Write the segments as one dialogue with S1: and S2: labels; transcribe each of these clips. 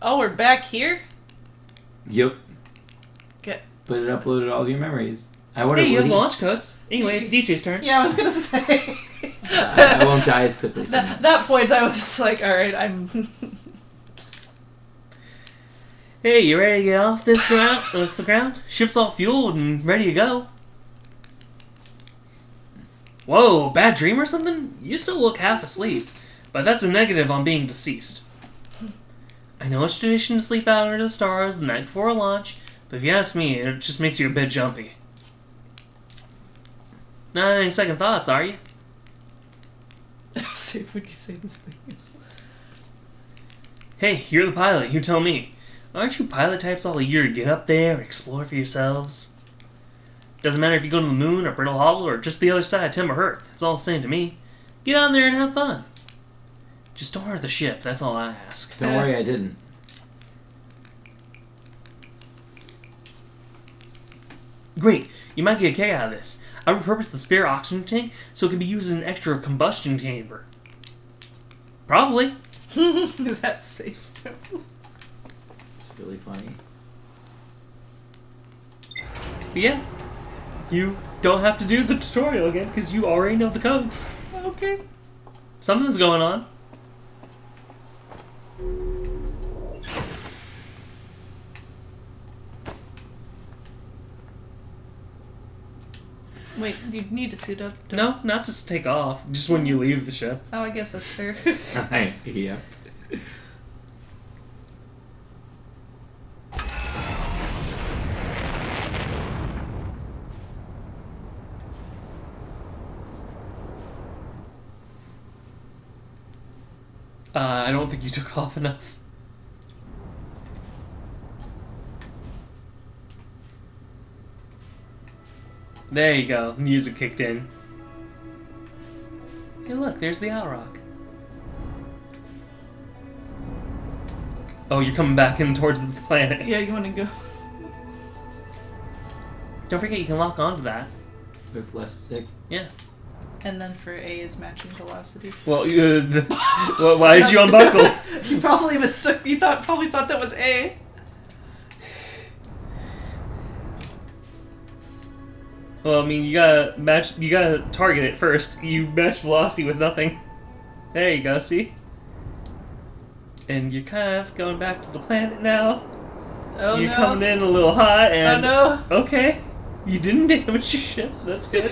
S1: Oh, we're back here?
S2: Yep.
S1: Get.
S2: But it uploaded all of your memories. I wonder.
S3: Hey, you have launch codes. Anyway, it's DJ's turn.
S1: Yeah, I was gonna say.
S2: I won't die as quickly.
S1: That point, I was just like, alright, I'm...
S3: Hey, you ready to get off this the ground? Ship's all fueled and ready to go. Whoa, bad dream or something? You still look half asleep, but that's a negative on being deceased. I know it's tradition to sleep out under the stars the night before a launch, but if you ask me, it just makes you a bit jumpy. Not any second thoughts, are you?
S1: See if we can say this thing is...
S3: Hey, you're the pilot, you tell me. Aren't you pilot types all eager to get up there and explore for yourselves? Doesn't matter if you go to the moon or Brittle Hollow or just the other side of Timber Hearth. It's all the same to me. Get out there and have fun. Just don't hurt the ship, that's all I ask.
S2: Don't worry, I didn't.
S3: Great, you might get a kick out of this. I repurposed the spare oxygen tank so it can be used as an extra combustion chamber. Probably.
S1: Is that safe?
S2: It's really funny.
S3: But yeah, you don't have to do the tutorial again because you already know the codes.
S1: Okay.
S3: Something's going on.
S1: Wait, you need to suit up?
S3: No, not to take off. Just when you leave the ship.
S1: Oh, I guess that's fair.
S2: Yep.
S3: I don't think you took off enough. There you go. Music kicked in. Hey, look, there's the Attlerock. Oh, you're coming back in towards the planet.
S1: Yeah, you want to go?
S3: Don't forget you can lock onto that.
S2: With left stick.
S3: Yeah.
S1: And then for A is matching velocity.
S3: Well, well why did you unbuckle?
S1: You probably mistook. You probably thought that was A.
S3: Well, I mean, you gotta target it first. You match velocity with nothing. There you go, see? And you're kind of going back to the planet now.
S1: Oh
S3: You're
S1: no.
S3: coming in a little hot and...
S1: Oh no.
S3: Okay. You didn't damage your ship. That's good.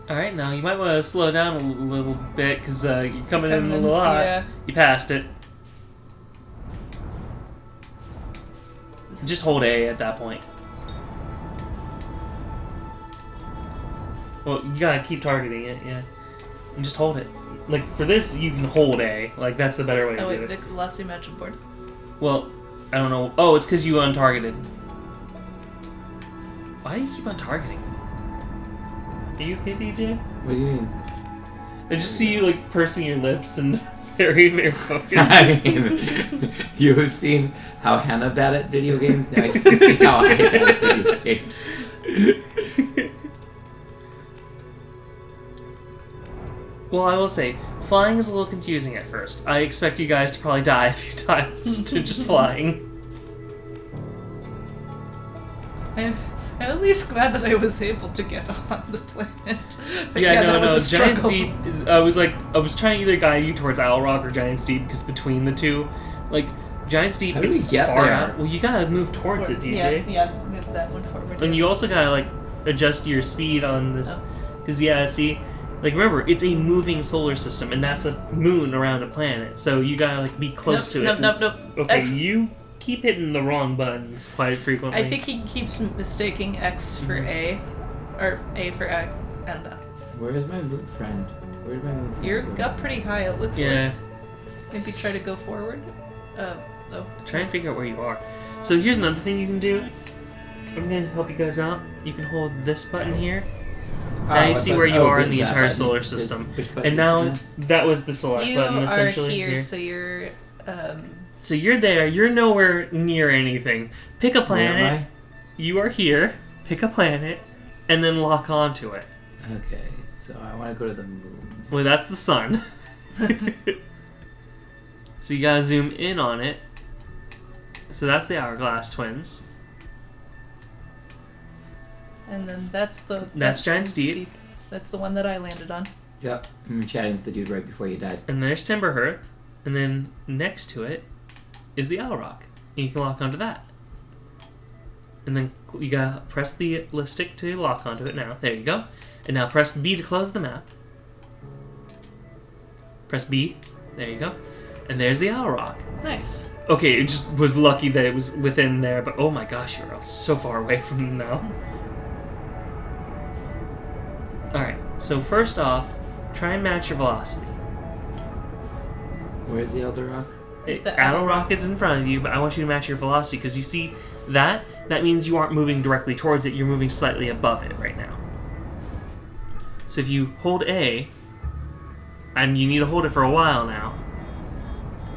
S3: Alright, now you might want to slow down a little bit because you're coming in a little hot.
S1: Yeah.
S3: You passed it. Just hold A at that point. Well, you gotta keep targeting it, yeah. And just hold it. Like, for this, you can hold A. Like, that's the better way to
S1: Oh
S3: do
S1: wait,
S3: it.
S1: Vic, velocity match on board.
S3: Well, I don't know. Oh, it's because you untargeted. Why do you keep untargeting? Are you okay, DJ?
S2: What do you mean?
S3: I just see you, like, pursing your lips and very, very focused.
S2: I mean, you have seen how Hannah bad at video games. Now you can see how I bad at video games.
S3: Well, I will say, flying is a little confusing at first. I expect you guys to probably die a few times to just flying.
S1: I'm at least glad that I was able to get on the planet. But
S3: Yeah,
S1: that
S3: no,
S1: was a
S3: Giant
S1: struggle.
S3: Steed, I was trying to either guide you towards Attlerock or Giant Steed, because between the two, like, Giant Steed,
S2: How do
S3: it's
S2: we get
S3: far
S2: there?
S3: out. Well, you gotta move towards it, DJ.
S1: Yeah, move that one forward.
S3: And you also gotta, like, adjust your speed on this, because, yeah, see, like, remember, it's a moving solar system, and that's a moon around a planet, so you gotta, like, be close to it.
S1: Nope.
S3: Okay, you keep hitting the wrong buttons quite frequently.
S1: I think he keeps mistaking X for A, or A for X. I don't know.
S2: Where is my moon friend? Where did my moon friend
S1: You're
S2: go?
S1: up pretty high. It looks
S3: Yeah.
S1: like. Maybe try to go forward. Oh.
S3: Try and figure out where you are. So here's another thing you can do. I'm gonna help you guys out. You can hold this button here.
S2: Oh,
S3: Now you
S2: what
S3: see
S2: button?
S3: where you
S2: Oh,
S3: are in
S2: good,
S3: the
S2: that
S3: entire
S2: button.
S3: solar
S2: This-
S3: system.
S2: which button
S3: And
S2: is
S3: now
S2: this?
S3: that was the select
S1: You
S3: button
S1: are
S3: essentially.
S1: here, so you're.
S3: So you're there. You're nowhere near anything. Pick a
S2: Where
S3: planet.
S2: am
S3: You are here. Pick a planet, and then lock onto it.
S2: I? Okay, so I want to go to the moon.
S3: Well, that's the sun. So you gotta zoom in on it. So that's the Hourglass Twins.
S1: And then that's the.
S3: That's Giant Steep.
S1: That's the one that I landed on.
S2: Yep, we were chatting with the dude right before you died.
S3: And there's Timberhearth. And then next to it is the Attlerock. And you can lock onto that. And then you gotta press the stick to lock onto it now. There you go. And now press B to close the map. Press B. There you go. And there's the Attlerock.
S1: Nice.
S3: Okay, it just was lucky that it was within there, but oh my gosh, you're so far away from them now. Alright, so first off, try and match your velocity.
S2: Where's the Elder Rock?
S1: The
S3: Attlerock is in front of you, but I want you to match your velocity, because you see that? That means you aren't moving directly towards it, you're moving slightly above it right now. So if you hold A, and you need to hold it for a while now,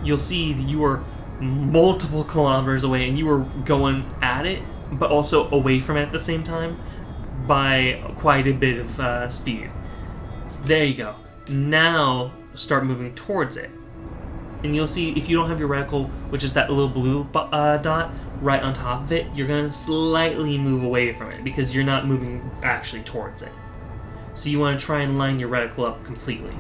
S3: you'll see that you are multiple kilometers away, and you were going at it, but also away from it at the same time by quite a bit of speed. So there you go. Now start moving towards it. And you'll see if you don't have your reticle, which is that little blue dot right on top of it, you're going to slightly move away from it because you're not moving actually towards it. So you want to try and line your reticle up completely.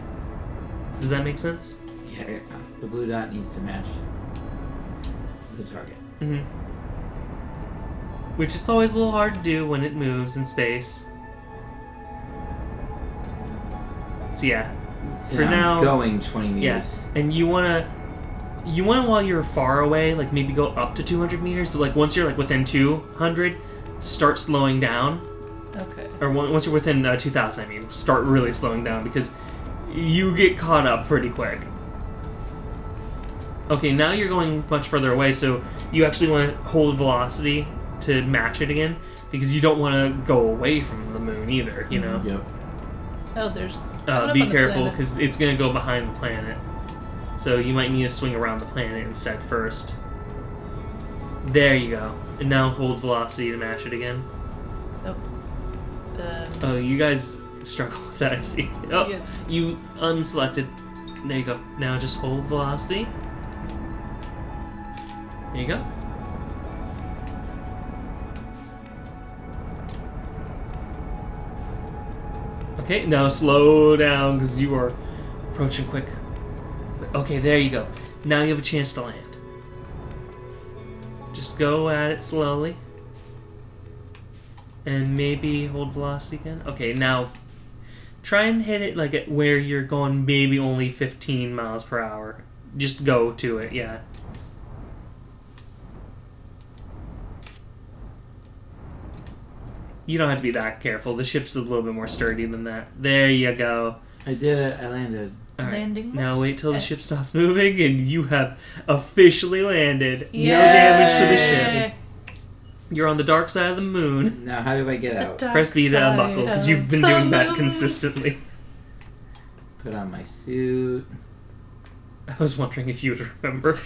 S3: Does that make sense?
S2: Yeah, the blue dot needs to match the target.
S3: Mm-hmm. Which it's always a little hard to do when it moves in space. So yeah,
S2: So
S3: for now,
S2: I'm going 20 meters.
S3: yes, and you wanna while you're far away, like maybe go up to 200 meters, but like once you're like within 200, start slowing down.
S1: Okay.
S3: Or once you're within 2,000, I mean, start really slowing down because you get caught up pretty quick. Okay, now you're going much further away, so you actually want to hold velocity to match it again because you don't want to go away from the moon either, you know?
S2: Yep.
S1: Oh, there's. coming up
S3: Be
S1: on the
S3: careful
S1: planet.
S3: because it's going to go behind the planet. So you might need to swing around the planet instead first. There you go. And now hold velocity to match it again.
S1: Oh.
S3: Oh, you guys struggle with that, I see. Oh,
S1: Yeah.
S3: you unselected. There you go. Now just hold velocity. There you go. Okay, now slow down because you are approaching quick. Okay, there you go. Now you have a chance to land. Just go at it slowly. And maybe hold velocity again. Okay, now try and hit it like at where you're going maybe only 15 miles per hour. Just go to it, yeah. You don't have to be that careful. The ship's a little bit more sturdy than that. There you go.
S2: I did it. I landed.
S3: All right.
S1: Landing.
S3: Now wait till the
S1: Okay.
S3: ship stops moving and you have officially landed. No damage to the ship. You're on the dark side of the moon.
S2: Now, how do I get out?
S3: Press B to unbuckle because you've been doing that consistently.
S2: Put on my suit.
S3: I was wondering if you would remember.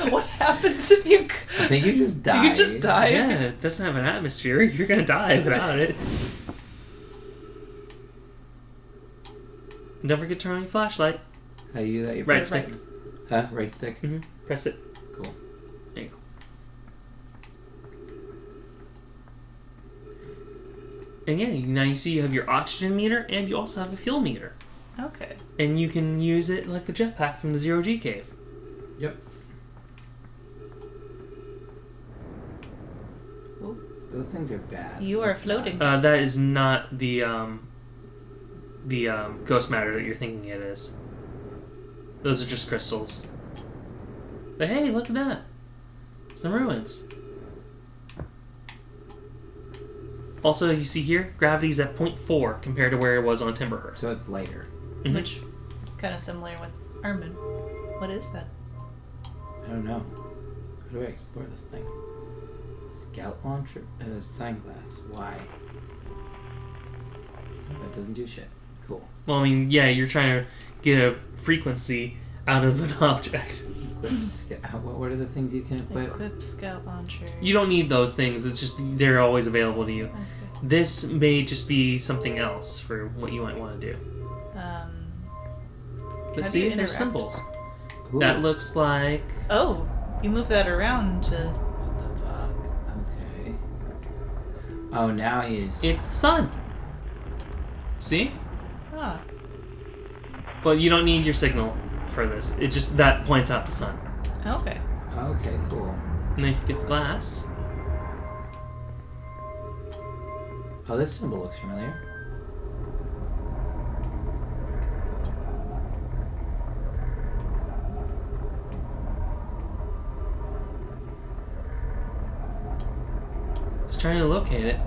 S1: What happens if you?
S2: I think you just died.
S1: Do you just die?
S3: Yeah, it doesn't have an atmosphere. You're gonna die without it. Don't forget to turn on your flashlight.
S2: How do you do that? You
S3: Right
S2: press-
S3: stick.
S2: Huh? Right stick?
S3: Mm-hmm. Press it.
S2: Cool.
S3: There you go. And yeah, now you see you have your oxygen meter and you also have a fuel meter.
S1: Okay.
S3: And you can use it like the jetpack from the Zero G cave.
S2: Yep. Oh, those things are bad.
S1: You are
S2: That's
S1: floating.
S2: not-
S3: That is not the ghost matter that you're thinking it is. Those are just crystals. But hey, look at that. Some ruins. Also, you see here, gravity's at 0.4 compared to where it was on Timberhearth.
S2: So it's lighter.
S3: Mhm.
S1: Which is kind of similar with our moon. What is that?
S2: I don't know. How do I explore this thing? Scout launcher? Sign glass. Why? Oh, it doesn't do shit. Cool.
S3: Well, I mean, yeah, you're trying to get a frequency out of an object.
S2: What are the things you can equip?
S1: Equip scout launcher.
S3: You don't need those things. It's just they're always available to you.
S1: Okay.
S3: This may just be something else for what you might want to do. But
S1: How do
S3: see,
S1: you
S3: there's
S1: interact?
S3: symbols.
S2: Ooh,
S3: That looks like...
S1: Oh, you move that around to.
S2: what the fuck? Okay. Oh, now he's...
S3: It's the sun. See?
S1: Ah.
S3: Well, you don't need your signal for this. It just, that points out the sun.
S1: Okay.
S2: Okay, cool.
S3: And then if you get the glass...
S2: Oh, this symbol looks familiar.
S3: It's trying to locate it.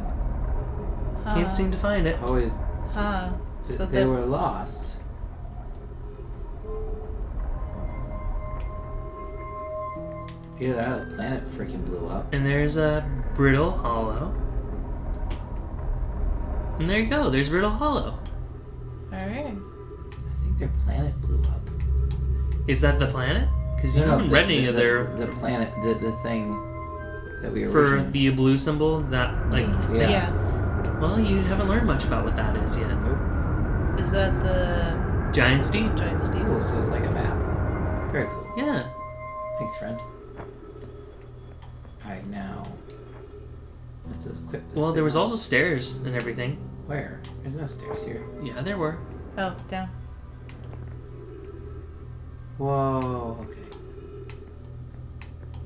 S3: Can't seem to find it.
S2: Oh,
S1: So
S2: they
S1: that's.
S2: were lost. Either that or the planet freaking blew up.
S3: And there's a Brittle Hollow. And there you go. There's Brittle Hollow.
S1: Alright.
S2: I think their planet blew up.
S3: Is that the planet? Because you haven't read any of their...
S2: The planet, the thing that we
S3: For
S2: originally...
S3: the blue symbol, that, like...
S2: Yeah.
S3: Well, you haven't learned much about what that is yet.
S1: Is that the
S3: Giant Steep?
S1: giant steep?
S2: Cool, so it's like a map. Very cool.
S3: Yeah.
S2: Thanks, friend. Alright, now... let's equip this.
S3: Well, there was also stairs and everything.
S2: Where? There's no stairs here.
S3: Yeah, there were.
S1: Oh, down.
S2: Whoa, okay.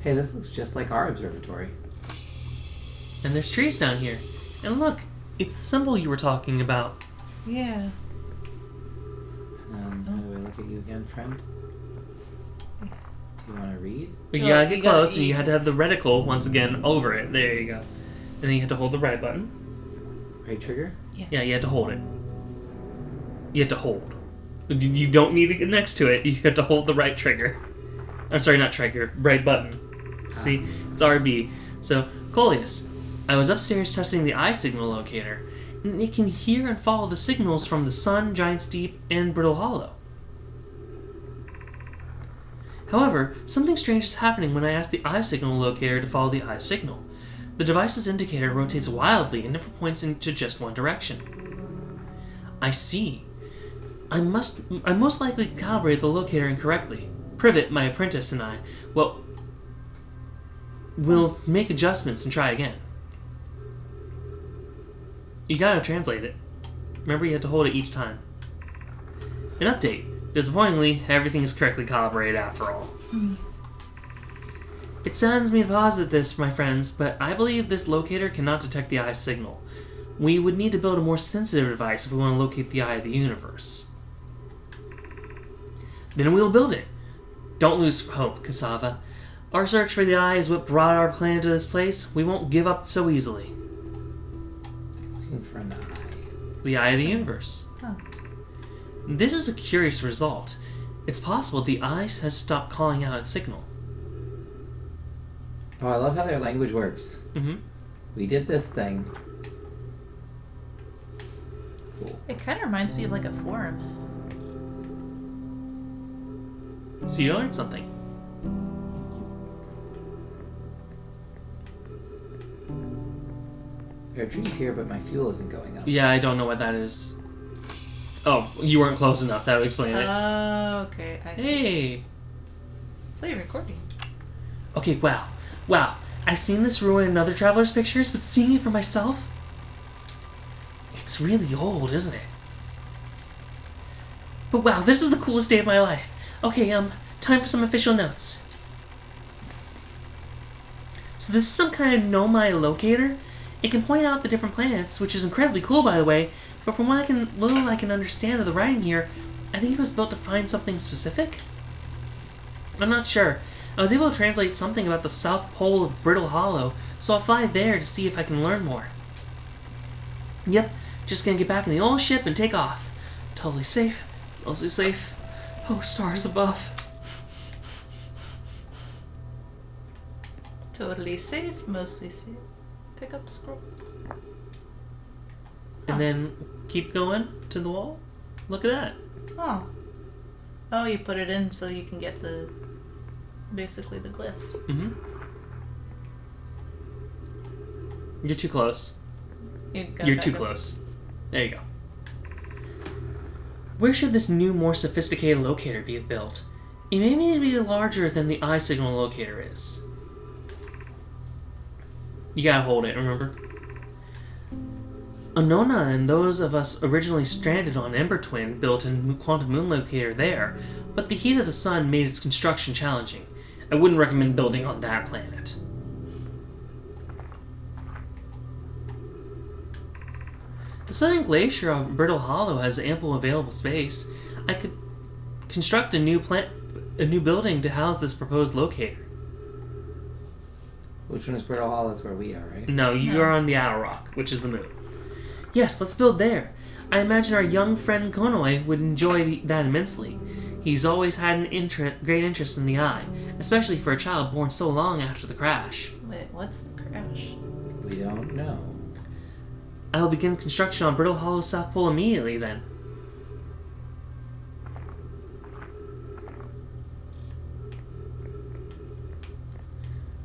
S2: Hey, this looks just like our observatory.
S3: And there's trees down here. And look, it's the symbol you were talking about.
S1: Yeah.
S2: How do I look at you again, friend? Do you want to read?
S3: But you
S1: Oh,
S3: gotta get
S1: you gotta
S3: close, and you
S1: eat.
S3: had to have the reticle once again over it. There you go. And then you had to hold the right button.
S2: Right trigger?
S3: Yeah, you had to hold it. You had to hold. You don't need to get next to it. You have to hold the right trigger. I'm sorry, not trigger. Right button. See? It's RB. So, Coleus, I was upstairs testing the eye signal locator, and it can hear and follow the signals from the sun, Giant Steep, and Brittle Hollow. However, something strange is happening when I ask the eye signal locator to follow the eye signal. The device's indicator rotates wildly and never points into just one direction. I see. I most likely calibrated the locator incorrectly. Privet, my apprentice, and I, well, we'll make adjustments and try again. You gotta translate it. Remember, you had to hold it each time. An update. Disappointingly, everything is correctly calibrated after all. It saddens me to posit this, my friends, but I believe this locator cannot detect the eye signal. We would need to build a more sensitive device if we want to locate the eye of the universe. Then we'll build it. Don't lose hope, Cassava. Our search for the eye is what brought our planet to this place. We won't give up so easily.
S2: Looking for an eye.
S3: The eye of the universe.
S1: Huh.
S3: This is a curious result. It's possible the eye has stopped calling out its signal.
S2: Oh, I love how their language works.
S3: Mm-hmm.
S2: We did this thing. Cool.
S1: It kind of reminds me of like a forum.
S3: So you learned something.
S2: There are trees here, but my fuel isn't going up.
S3: Yeah, I don't know what that is. Oh, you weren't close enough. That would explain it.
S1: Okay, I see.
S3: Hey!
S1: Play recording.
S3: Okay, wow. Wow. I've seen this ruin in other travelers' pictures, but seeing it for myself? It's really old, isn't it? But wow, this is the coolest day of my life. Okay, time for some official notes. So this is some kind of Nomai locator. It can point out the different planets, which is incredibly cool, by the way, but from what I can understand of the writing here, I think it was built to find something specific? I'm not sure. I was able to translate something about the south pole of Brittle Hollow, so I'll fly there to see if I can learn more. Yep, just gonna get back in the old ship and take off. Totally safe, mostly safe. Oh, stars above.
S1: Totally safe, mostly safe. pick up scroll.
S3: And then keep going to the wall. Look at that.
S1: Oh. Oh, you put it in so you can get basically the glyphs.
S3: Mm-hmm. You're too close. You're too close. There you go. Where should this new, more sophisticated locator be built? It may need to be larger than the eye signal locator is. You gotta hold it, remember? Onona and those of us originally stranded on Ember Twin built a quantum moon locator there, but the heat of the sun made its construction challenging. I wouldn't recommend building on that planet. The southern glacier of Brittle Hollow has ample available space. I could construct a new building to house this proposed locator.
S2: Which one is Brittle Hollow? That's where we are, right?
S3: No, you are on the Attlerock, which is the moon. Yes, let's build there. I imagine our young friend Konoe would enjoy that immensely. He's always had an great interest in the eye, especially for a child born so long after the crash.
S1: Wait, what's the crash?
S2: We don't know.
S3: I will begin construction on Brittle Hollow's South Pole immediately then.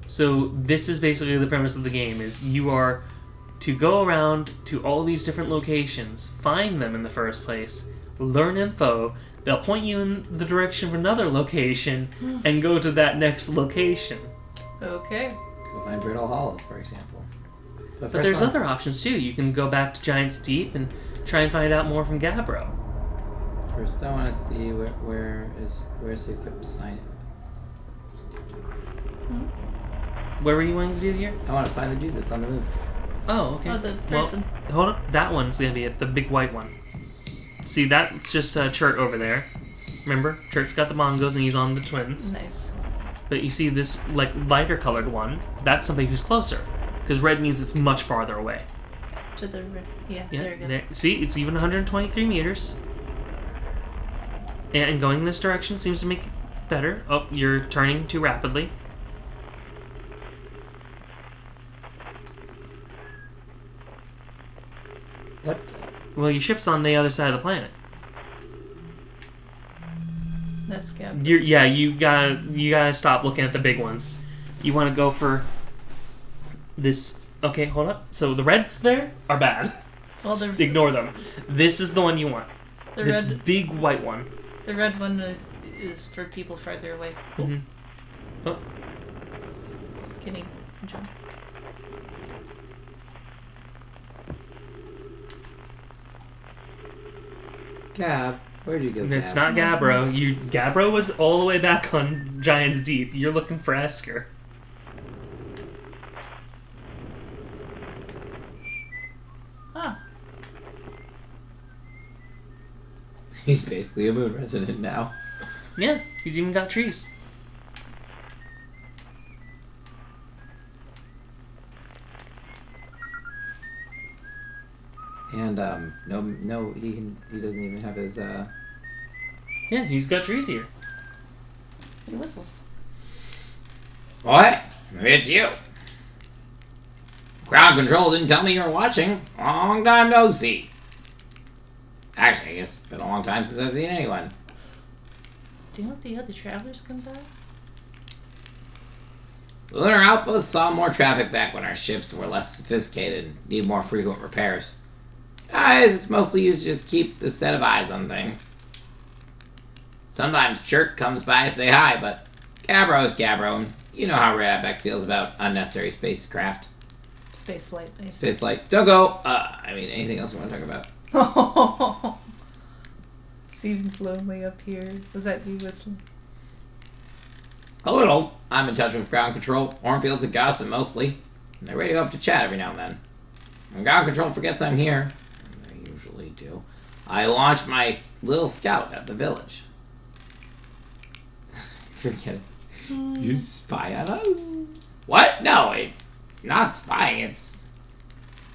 S3: So this is basically the premise of the game, is you are to go around to all these different locations, find them in the first place, learn info, they'll point you in the direction of another location, and go to that next location.
S1: Okay.
S2: Go find Brittle Hollow, for example.
S3: But there's other options too. You can go back to Giant's Deep and try and find out more from Gabbro.
S2: First, I want to see where's the equipped sign.
S3: What were you wanting to do here?
S2: I want to find the dude that's on the move.
S3: Oh, okay.
S1: Oh, the person.
S3: Well, hold on. That one's gonna be it. The big white one. See, that's just Chert over there. Remember? Chert's got the Mongos and he's on the twins.
S1: Nice.
S3: But you see this, like, lighter colored one, that's somebody who's closer. Because red means it's much farther away.
S1: To the yeah,
S3: Yeah,
S1: there you go.
S3: See, it's even 123 meters. And going this direction seems to make it better. Oh, you're turning too rapidly.
S2: What?
S3: Well, your ship's on the other side of the planet.
S1: That's Gab.
S3: You gotta stop looking at the big ones. You want to go for this. Okay, hold up. So the reds there are bad.
S1: Well,
S3: Ignore them. This is the one you want.
S1: the
S3: This
S1: red,
S3: big white one.
S1: the red one is for people farther away.
S3: Mm-hmm. Oh,
S1: Kidding. Jump.
S2: Gab, where'd you go, Gab?
S3: it's not Gabbro. Gabbro was all the way back on Giant's Deep. You're looking for Esker.
S1: Ah.
S2: He's basically a moon resident now.
S3: Yeah, he's even got trees.
S2: And no, he doesn't even have his
S3: Yeah, he's got trees here.
S1: He whistles.
S2: What? It's you. Ground control didn't tell me you were watching. Long time no see. Actually, I guess it's been a long time since I've seen anyone.
S1: Do you know if the other travelers come by?
S2: The Lunar Outpost saw more traffic back when our ships were less sophisticated and need more frequent repairs. Guys, it's mostly used to just keep a set of eyes on things. Sometimes Chirk comes by to say hi, but Gabbro is Gabbro, and you know how Rabek feels about unnecessary spacecraft.
S1: Space flight.
S2: Space flight. Don't go. Anything else you want to talk about?
S1: Oh, seems lonely up here. Was that you whistling?
S2: A little. I'm in touch with ground control. Hornfields and Gossip mostly. And they're ready up to chat every now and then. When ground control forgets I'm here, and they usually do, I launch my little scout at the village. Forget it. You spy on us? What? No, it's not spying.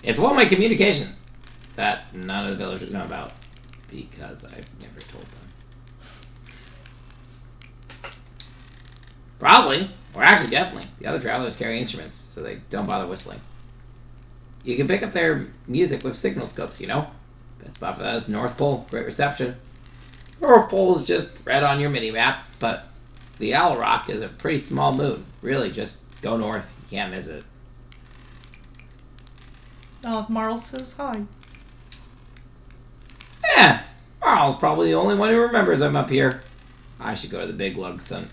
S2: It's one-way communication that none of the villagers know about because I've never told them. Probably, or actually definitely, the other travelers carry instruments, so they don't bother whistling. You can pick up their music with signal scopes, you know? Best spot for that is the North Pole. Great reception. North Pole is just red on your mini-map, but the Attlerock is a pretty small moon. Really, just go north. You can't miss it.
S1: Oh, Marl says hi.
S2: Yeah, Marl's probably the only one who remembers I'm up here. I should go to the big lug soon.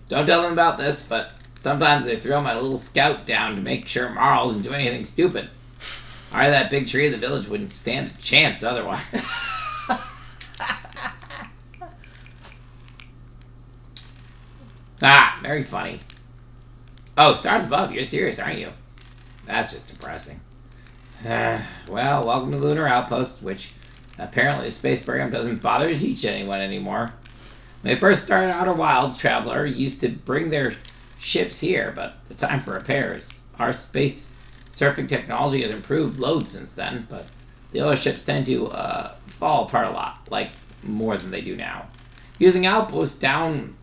S2: Don't tell them about this, but sometimes they throw my little scout down to make sure Marl doesn't do anything stupid. Or that big tree in the village wouldn't stand a chance otherwise. Very funny. Oh, stars above. You're serious, aren't you? That's just depressing. Well, welcome to Lunar Outpost, which apparently the space program doesn't bother to teach anyone anymore. When they first started Outer Wilds, Traveler used to bring their ships here, but the time for repairs. Our space surfing technology has improved loads since then, but the other ships tend to fall apart a lot, like more than they do now. Using Outpost down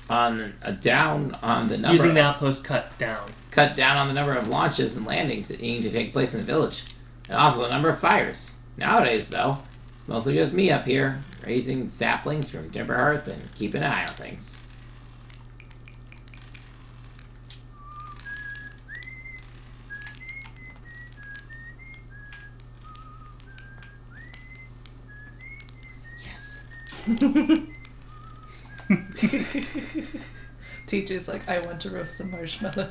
S2: on the number.
S3: Using the Outpost cut down
S2: on the number of launches and landings that need to take place in the village, and also the number of fires. Nowadays, though, it's mostly just me up here, raising saplings from Timber Hearth and keeping an eye on things. Yes.
S1: TJ's like, I want to roast some marshmallow.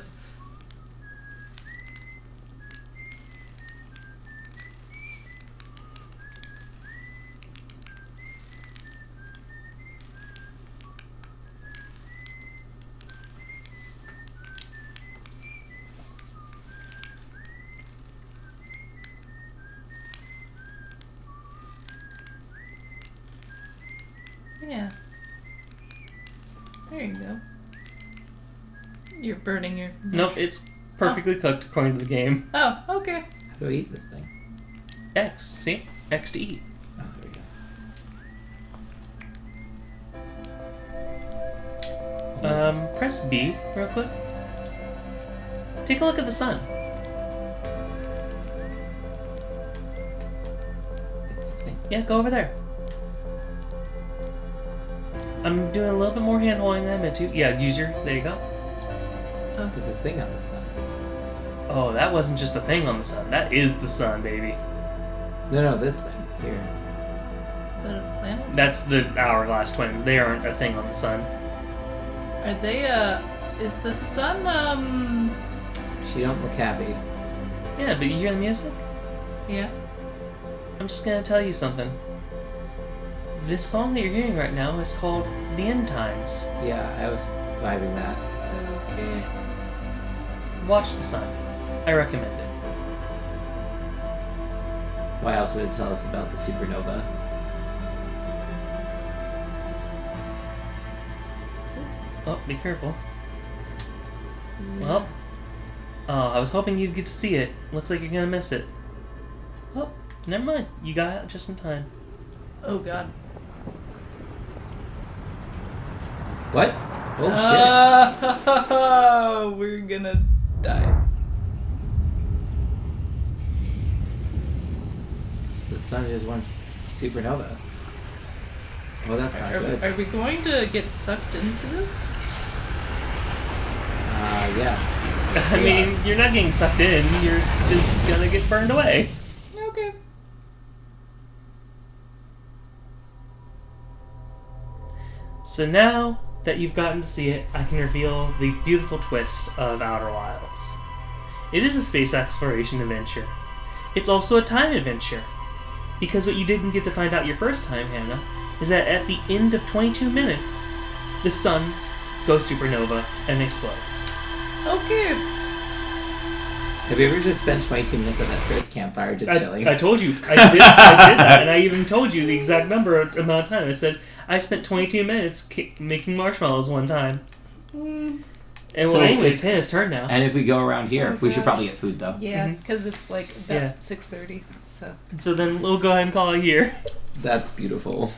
S1: Yeah. There you go. You're burning your...
S3: Nope, it's perfectly cooked according to the game.
S1: Oh, okay.
S2: How do I eat this thing?
S3: X, see? X to eat.
S2: Oh, there we go.
S3: Press B real quick. Take a look at the sun.
S2: It's a thing.
S3: Yeah, go over there. I'm doing a little bit more hand holding than I meant to. Yeah, use your... There you go.
S2: There's a thing on the sun.
S3: Oh, that wasn't just a thing on the sun. That is the sun, baby.
S2: No, this thing. Here.
S1: Is that a planet?
S3: That's the Hourglass Twins. They aren't a thing on the sun.
S1: Are they, is the sun,
S2: She don't look happy.
S3: Yeah, but you hear the music?
S1: yeah?
S3: I'm just gonna tell you something. This song that you're hearing right now is called The End Times.
S2: Yeah, I was vibing that.
S1: Okay.
S3: Watch the sun. I recommend it.
S2: Why else would it tell us about the supernova?
S3: Oh, be careful. Well, I was hoping you'd get to see it. Looks like you're gonna miss it. Well, never mind. You got out just in time.
S1: Oh, God.
S2: What? Oh,
S1: Oh, we're gonna die.
S2: shit. The sun is one supernova. Oh, that's not good.
S1: Are we going to get sucked into this?
S2: Yes.
S3: I mean, you're not getting sucked in. You're just gonna get burned away.
S1: Okay.
S3: So now that you've gotten to see it, I can reveal the beautiful twist of Outer Wilds. It is a space exploration adventure. It's also a time adventure. Because what you didn't get to find out your first time, Hannah, is that at the end of 22 minutes, the sun goes supernova and explodes.
S1: Okay.
S2: Have you ever just spent 22 minutes at that first campfire just chilling?
S3: I told you. I did that, and I even told you the exact amount of time. I said, I spent 22 minutes making marshmallows one time. And
S2: So
S3: well, anyway, it's Hannah's turn now.
S2: And if we go around here,
S1: Oh,
S2: we should
S1: God.
S2: probably get food, though.
S1: Yeah, because it's like about
S3: Yeah.
S1: 6:30. So.
S3: So then we'll go ahead and call it here.
S2: That's beautiful.